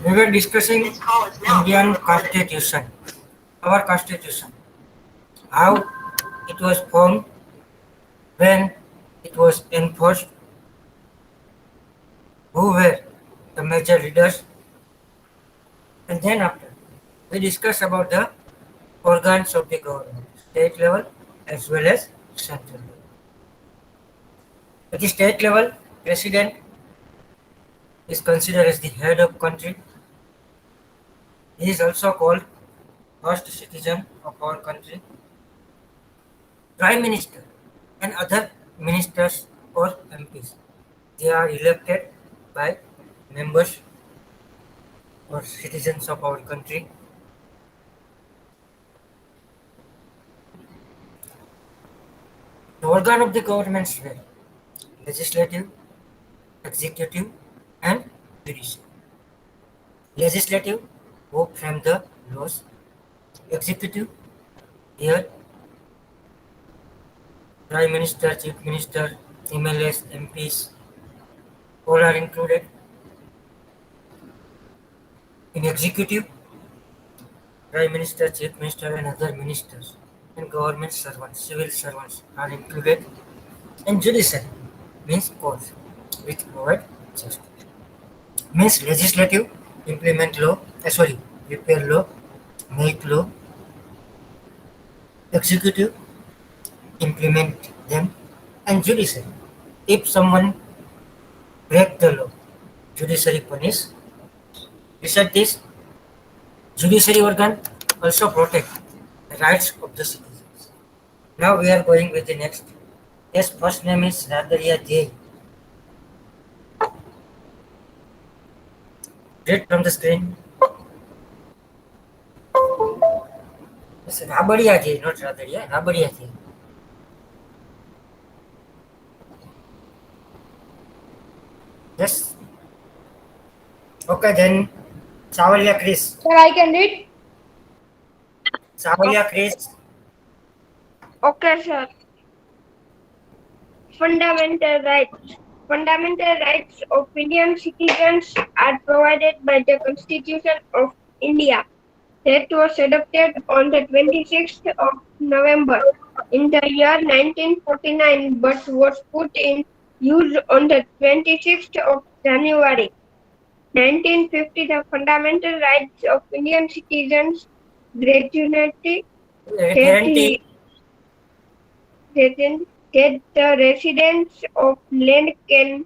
We were discussing Indian Constitution, our Constitution, how it was formed, when it was enforced, who were the major leaders, and then after we discussed about the organs of the government, state level as well as central level. At the state level, president is considered as the head of country. He is also called first citizen of our country. Prime Minister and other ministers or MPs. They are elected by members or citizens of our country. The organ of the governments were legislative, executive, and judicial. Legislative who frame the laws. Executive here Prime Minister, Chief Minister, MLAs, MPs all are included. In executive, Prime Minister, Chief Minister, and other ministers and government servants, civil servants are included. And judiciary means courts, which provide justice. Means legislative, implement law, prepare law, make law. Executive, implement them. And judiciary. If someone break the law, judiciary punish. Besides this, judiciary organ also protect the rights of the citizens. Now we are going with the next. His first name is Radariya J. Read from the screen. It's Rabadiya J, not Radariya. Rabadiya J. Yes. Okay then. Savalia Chris. Sir, I can read. Savalia Chris. Okay, sir. Fundamental rights. Fundamental rights of Indian citizens are provided by the Constitution of India that was adopted on the 26th of November in the year 1949 but was put in use on the 26th of January 1950. The fundamental rights of Indian citizens gratuity Guarantee. that the residents of land can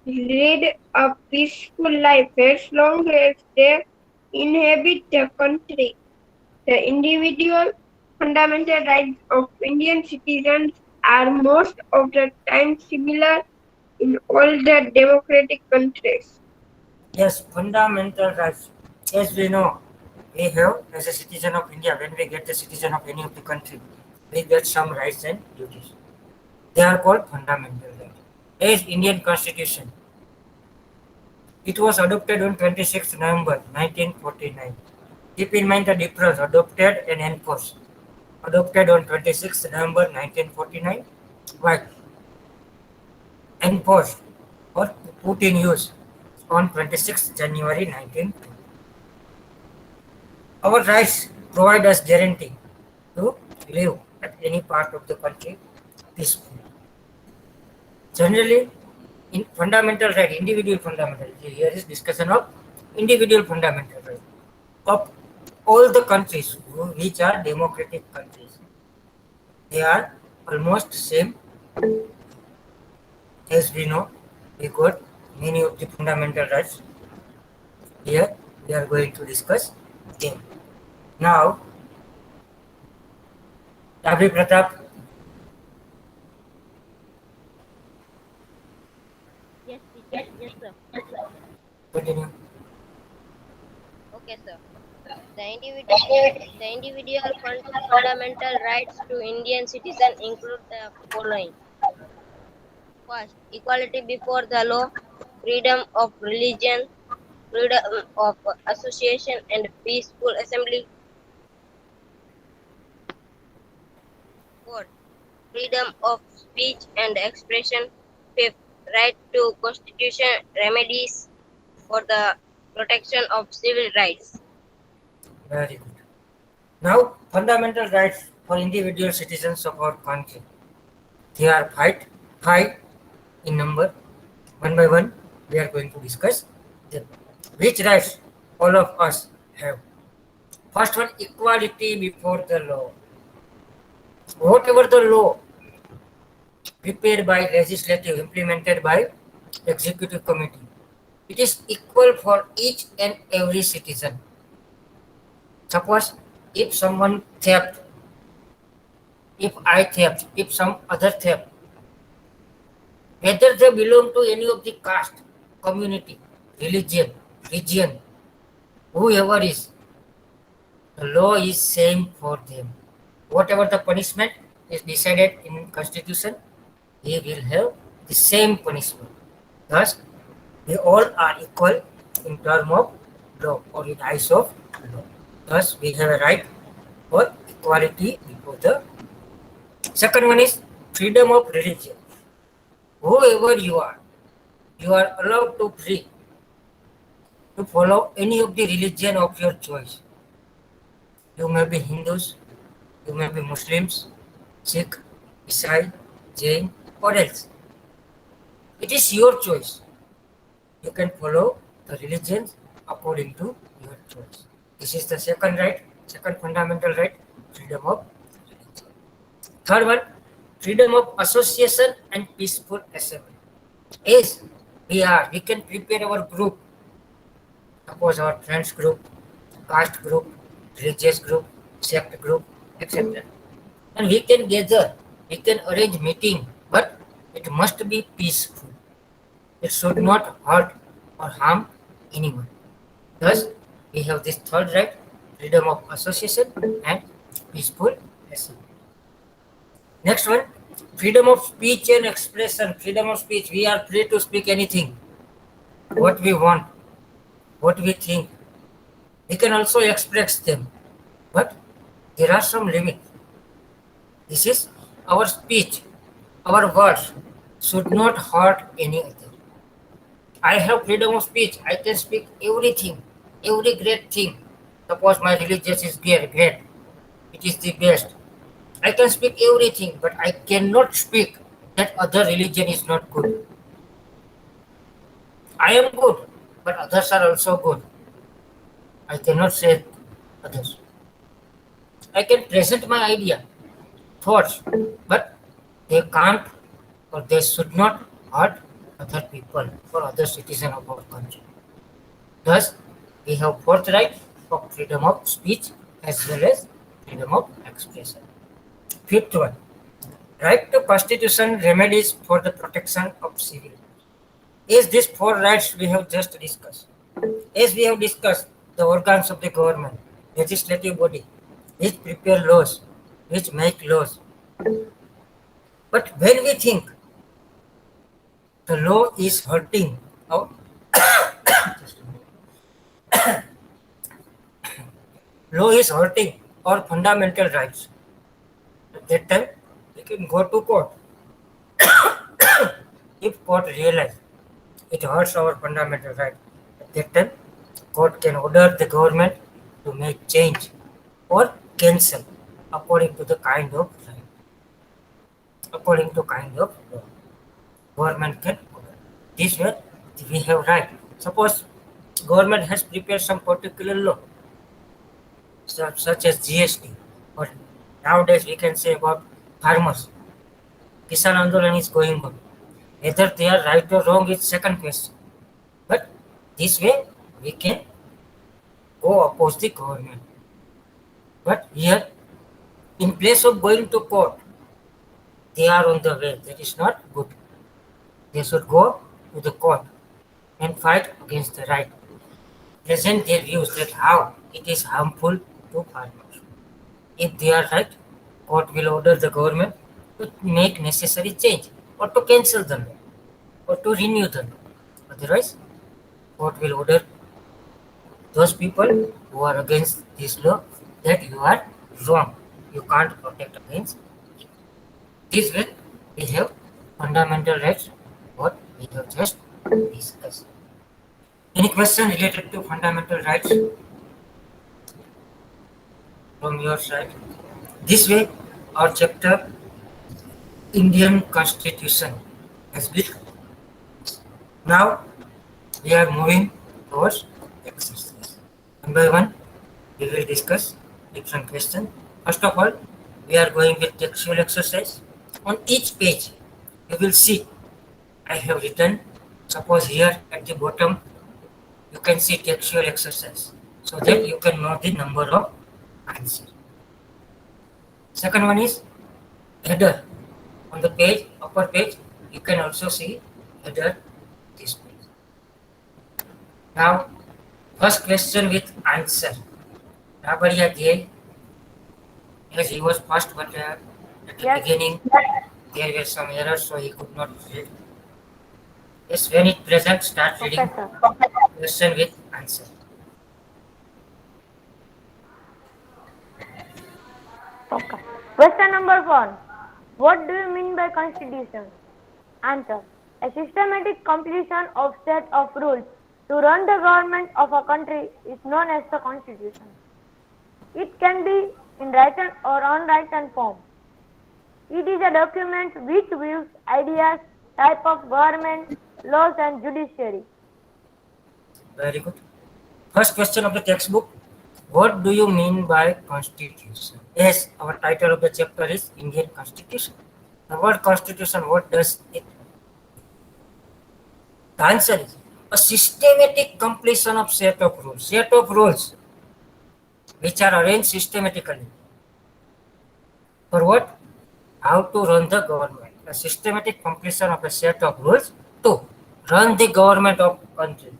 lead a peaceful life as long as they inhabit the country. The individual fundamental rights of Indian citizens are most of the time similar in all the democratic countries. Yes, fundamental rights. As we know, we have as a citizen of India, when we get the citizen of any of the country, we get some rights and duties. They are called fundamental rights. As Indian Constitution, it was adopted on 26th November 1949. Keep in mind the difference adopted and enforced. Adopted on 26th November 1949, but enforced or put in use on 26th January 1950. Our rights provide us guarantee to live at any part of the country peacefully. Generally, in fundamental right, individual fundamental. Here is discussion of individual fundamental right of all the countries which are democratic countries. They are almost same as we know. We got many of the fundamental rights. Here we are going to discuss them. Now, Ravi Pratap. Yes, teacher. Yes, sir. Continue. Okay, sir. The fundamental rights to Indian citizen include the following. First, equality before the law, freedom of religion, freedom of association and peaceful assembly. Fourth, freedom of speech and expression. Fifth, right to constitution remedies for the protection of civil rights. Very good. Now, fundamental rights for individual citizens of our country. They are five in number. One by one, we are going to discuss them. Which rights all of us have? First one, equality before the law. Whatever the law prepared by legislative, implemented by executive committee, it is equal for each and every citizen. Suppose if someone theft, if I theft, if some other theft, whether they belong to any of the caste, community, religion, region, whoever is, the law is same for them. Whatever the punishment is decided in constitution, he will have the same punishment. Thus, they all are equal in term of law or in eyes of law. Thus, we have a right for equality before the. Second one is freedom of religion. Whoever you are allowed to free to follow any of the religion of your choice. You may be Hindus, you may be Muslims, Sikh, Isai, Jain, or else. It is your choice. You can follow the religions according to your choice. This is the second right, second fundamental right, freedom of religion. Third one, freedom of association and peaceful assembly. As we can prepare our group, suppose our friends group, caste group, religious group, sect group, etc. And we can gather, we can arrange meeting, but it must be peaceful. It should not hurt or harm anyone. Thus, we have this third right, freedom of association and peaceful assembly. Next one, freedom of speech and expression. Freedom of speech, we are free to speak anything, what we want, what we think. We can also express them, but there are some limits. This is our speech, our words should not hurt any other. I have freedom of speech. I can speak everything, every great thing. Suppose my religious is great. It is the best. I can speak everything, but I cannot speak that other religion is not good. I am good, but others are also good. I cannot say others. I can present my idea, thoughts, but they can't or they should not hurt other people or other citizens of our country. Thus, we have fourth right of freedom of speech as well as freedom of expression. Fifth one, right to constitution remedies for the protection of civil. As these four rights we have just discussed. As we have discussed, the organs of the government, legislative body, which prepare laws, which make laws. But when we think the law is hurting our law is hurting our fundamental rights, at that time we can go to court. If court realize it hurts our fundamental right, at that time court can order the government to make change or cancel according to the kind of right, according to kind of law. Government can order. This way we have right. Suppose government has prepared some particular law, such as GST, or nowadays we can say about farmers. Kisan Andolan is going on. Whether they are right or wrong is second question. But this way we can go oppose the government. But here, in place of going to court, they are on the way. That is not good. They should go to the court and fight against the right. Present their views that how it is harmful to farmers. If they are right, court will order the government to make necessary change or to cancel the law or to renew the law. Otherwise, court will order those people who are against this law that you are wrong. You can't protect against it. This way, we have fundamental rights, what we have just discussed. Any question related to fundamental rights from your side? This way, our chapter Indian Constitution has been. Now we are moving towards exercise. One by one, we will discuss different questions. First of all, we are going with textual exercise. On each page, you will see I have written. Suppose here at the bottom, you can see textual exercise, so that you can know the number of answer. Second one is header. On the page, upper page, you can also see header this page. Now, first question with answer. Rabariya gave, yes, he was first, but at the Yes. beginning there were some errors, so he could not read. Yes, when it present, start reading Okay, sir. question with answer. Okay. Question number 1. What do you mean by constitution? Answer. A systematic completion of set of rules to run the government of a country is known as the constitution. It can be in written or unwritten form. It is a document which views ideas, type of government, laws and judiciary. Very good. First question of the textbook. What do you mean by constitution? Yes, our title of the chapter is Indian Constitution. The word constitution, what does it? The answer is a systematic completion of set of rules. Set of rules which are arranged systematically. For what? How to run the government. A systematic completion of a set of rules to run the government of country.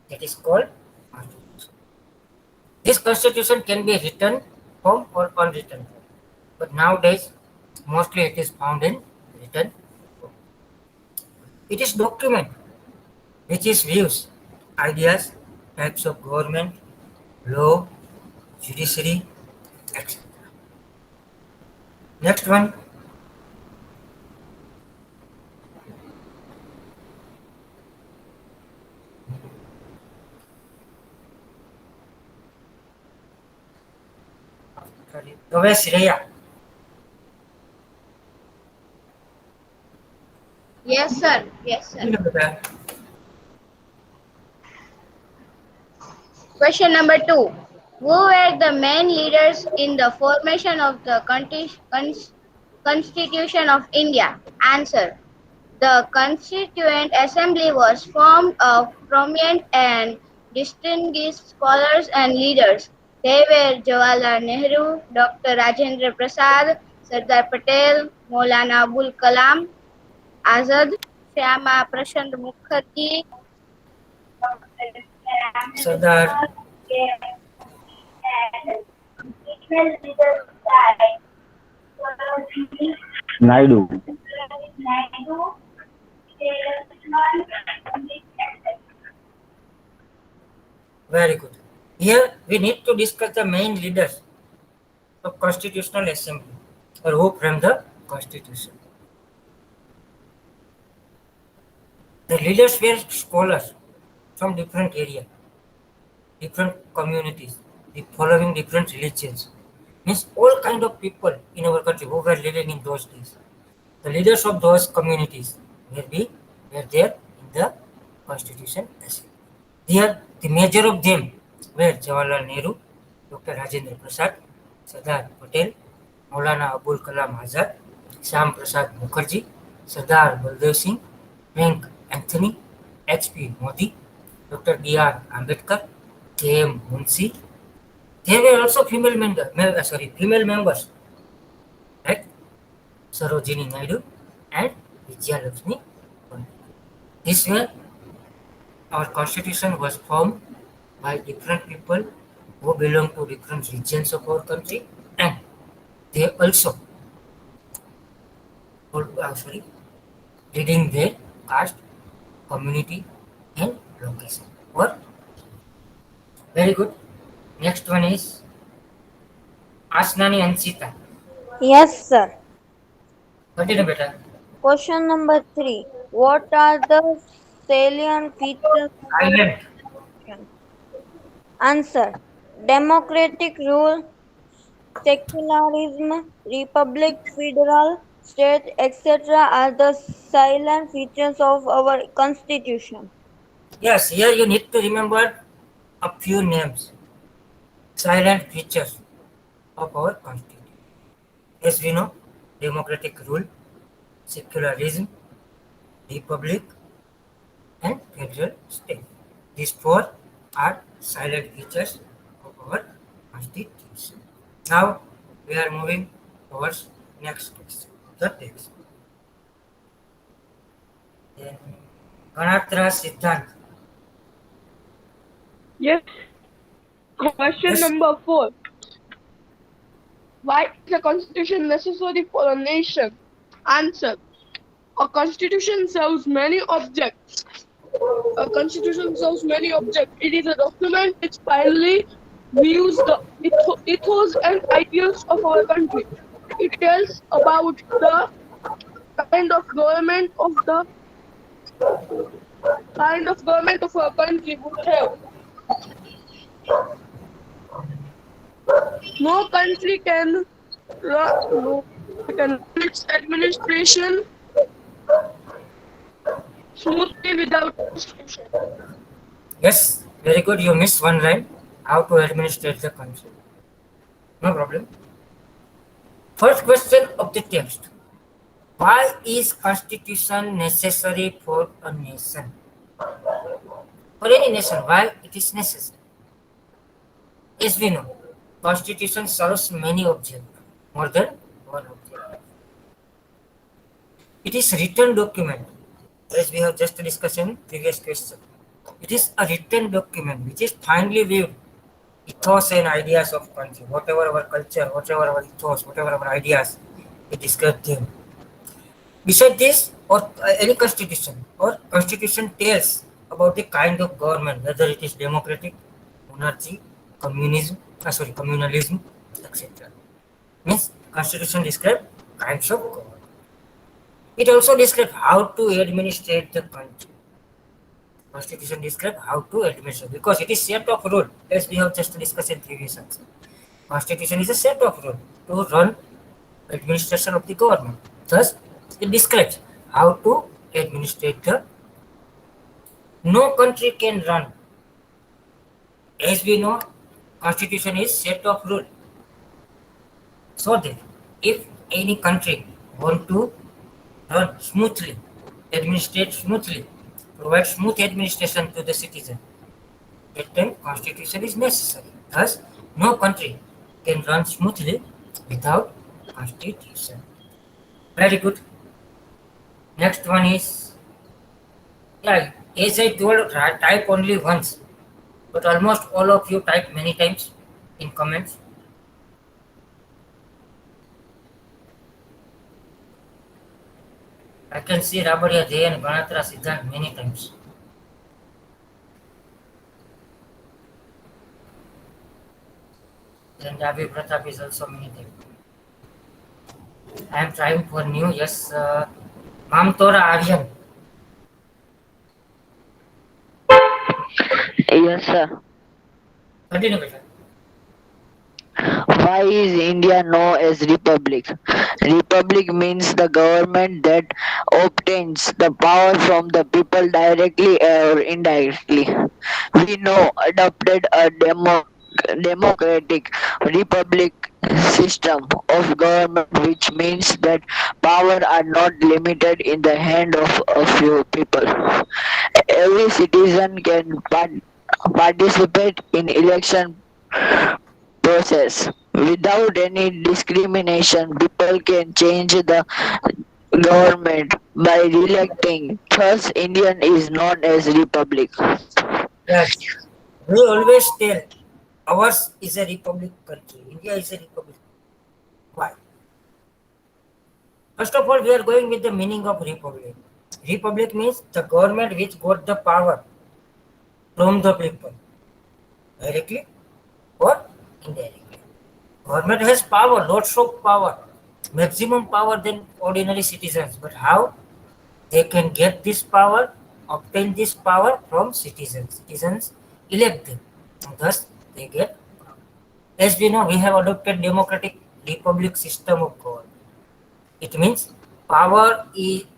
That is called constitution. This constitution can be written form or unwritten form. But nowadays, mostly it is found in written form. It is document which is views, ideas, types of government, law, judiciary, etc. Next one. Dove Shreya? Yes, sir. Yes, sir. Question number 2. Who were the main leaders in the formation of the Constitution of India? Answer. The Constituent Assembly was formed of prominent and distinguished scholars and leaders. They were Jawaharlal Nehru, Dr. Rajendra Prasad, Sardar Patel, Maulana Abul Kalam Azad, Shyama Prasad Mukherjee, Sardar. Naidu. Very good. Here we need to discuss the main leaders of Constitutional Assembly or who framed the Constitution. The leaders were scholars from different areas, different communities, following different religions. Means all kind of people in our country who were living in those days. The leaders of those communities were there in the Constitution Assembly. Here, the major of them were Jawaharlal Nehru, Dr. Rajendra Prasad, Sardar Patel, Maulana Abul Kalam Azad, Shyam Prasad Mukherjee, Sardar Baldev Singh, Frank Anthony, H.P. Modi, Dr. B.R. Ambedkar, K.M. Munshi. There were also female members, right? Sarojini Naidu and Vijaya Lakshmi Pandit. This way, our constitution was formed by different people who belong to different regions of our country, and they also reading their caste, community, and location. Or very good. Next one is Asnani Ansita. Yes, sir. Continue, beta. Question number 3. What are the salient features? Silent. Answer. Democratic rule, secularism, republic, federal, state, etc. are the silent features of our constitution. Yes, here you need to remember a few names, silent features of our constitution. As we know, democratic rule, secularism, republic, and federal state. These four are silent features of our constitution. Now we are moving towards next question, the text. Then Ganatra Siddhant. Yes. Question Yes. number 4. Why is a constitution necessary for a nation? Answer. A constitution serves many objects. A constitution serves many objects. It is a document which finally views the ethos and ideals of our country. It tells about the kind of government of our country would have. No country can run its administration smoothly without constitution. Yes, very good. You missed one line. How to administrate the country. No problem. First question of the text. Why is constitution necessary for a nation? For any nation, why it is necessary? As we know, constitution serves many objects, more than one object. It is written document, as we have just discussed in previous question. It is a written document which is finely viewed ethos and ideas of country, whatever our culture, whatever our ethos, whatever our ideas, it describes them. Besides this, or any constitution tells about the kind of government, whether it is democratic, monarchy, communalism, etc. Means constitution describes kinds of government. It also describes how to administrate the country. Constitution describes how to administer because it is set of rule, as we have just discussed in previous answer. Constitution is a set of rule to run administration of the government. Thus, it describes how to administrate the. No country can run. As we know, constitution is set of rule. So that if any country want to run smoothly, administrate smoothly, provide smooth administration to the citizen, that time constitution is necessary. Thus, no country can run smoothly without constitution. Very good. Next one is, as I told, type only once, but almost all of you type many times in comments. I can see Rabadia Jay and Ganatra Siddhant many times. And Ravi Pratap is also many times. I am trying for new, yes. Mamtora Aryan. Yes, sir. Continue, beta. Why is India known as Republic? Republic means the government that obtains the power from the people directly or indirectly. We know adopted a democratic republic system of government, which means that power are not limited in the hand of a few people. Every citizen can participate in election process without any discrimination. People can change the government by re-electing. Thus, Indian is known as Republic. Yes. We always tell ours is a republic country. India is a republic. Why? First of all, we are going with the meaning of republic. Republic means the government which got the power from the people, directly or indirectly. Government has power, lots of power, maximum power than ordinary citizens. But how they can get this power, obtain this power from citizens? Citizens elect them. And thus, they get. As we know, we have adopted democratic republic system of government. It means power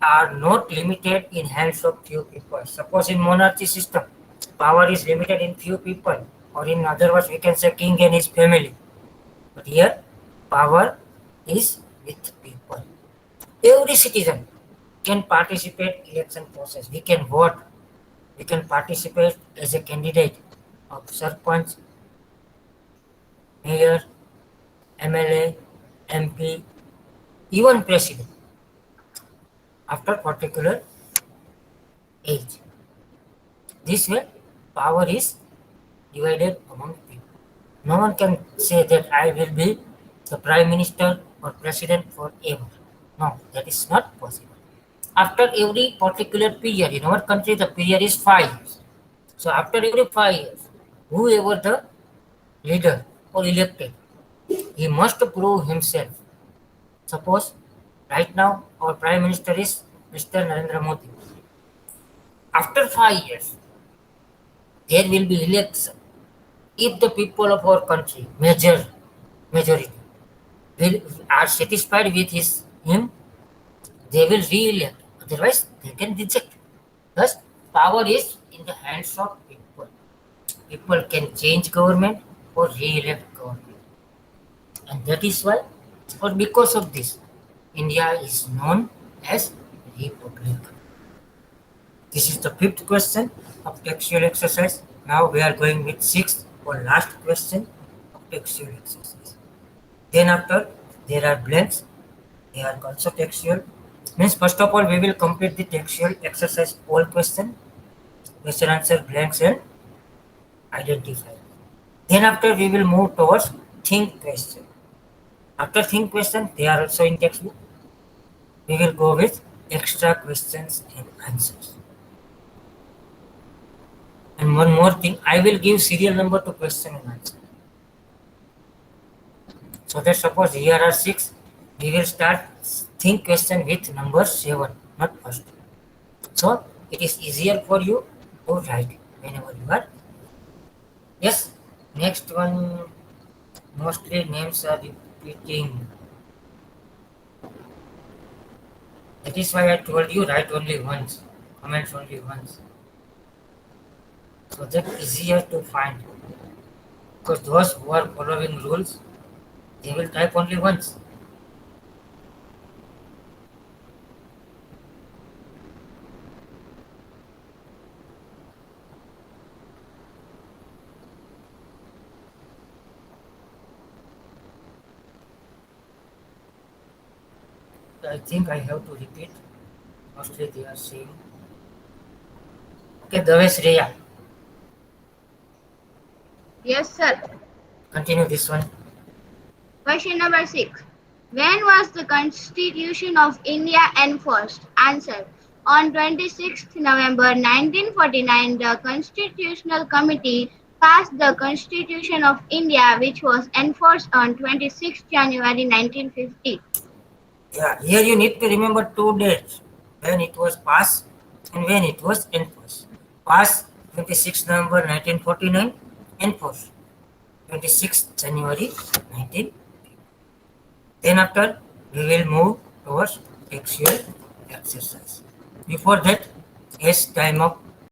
are not limited in hands of few people. Suppose in monarchy system, power is limited in few people, or in other words, we can say king and his family. But here, power is with people. Every citizen can participate election process. We can vote. We can participate as a candidate of sarpanch, mayor, MLA, MP, even president after particular age. This way, power is divided among people. No one can say that I will be the prime minister or president forever. No, that is not possible. After every particular period, in our country, the period is 5 years. So after every 5 years, whoever the leader or elected, he must prove himself. Suppose right now our prime minister is Mr. Narendra Modi. After 5 years, there will be election. If the people of our country, majority, are satisfied with him, they will re-elect. Otherwise, they can reject. Thus, power is in the hands of people. People can change government or re-elect government. And that is why, or because of this, India is known as Republic. This is the 5th question of textual exercise. Now we are going with 6th or last question of textual exercise. Then after, there are blanks. They are also textual. Means first of all, we will complete the textual exercise all question answer blanks and identify. Then after, we will move towards think question. After think question, they are also in textbook. We will go with extra questions and answers. And one more thing, I will give serial number to question and answer. So that suppose here are 6, we will start think question with number 7, not first. So it is easier for you to write whenever you are. Yes, next one, mostly names are repeating. That is why I told you write only once, comments only once. So that easier to find. Because those who are following rules, they will type only once. I think I have to repeat. Mostly they are saying. Okay, Davesh Reya. Yes, sir. Continue this one. Question number 6. When was the Constitution of India enforced? Answer. On 26th November 1949, the Constitutional Committee passed the Constitution of India, which was enforced on 26th January 1950. Yeah, here you need to remember 2 dates. When it was passed and when it was enforced. Passed 26th November 1949, enforced 26th January 1950. Then after, we will move towards textual exercise. Before that, as time of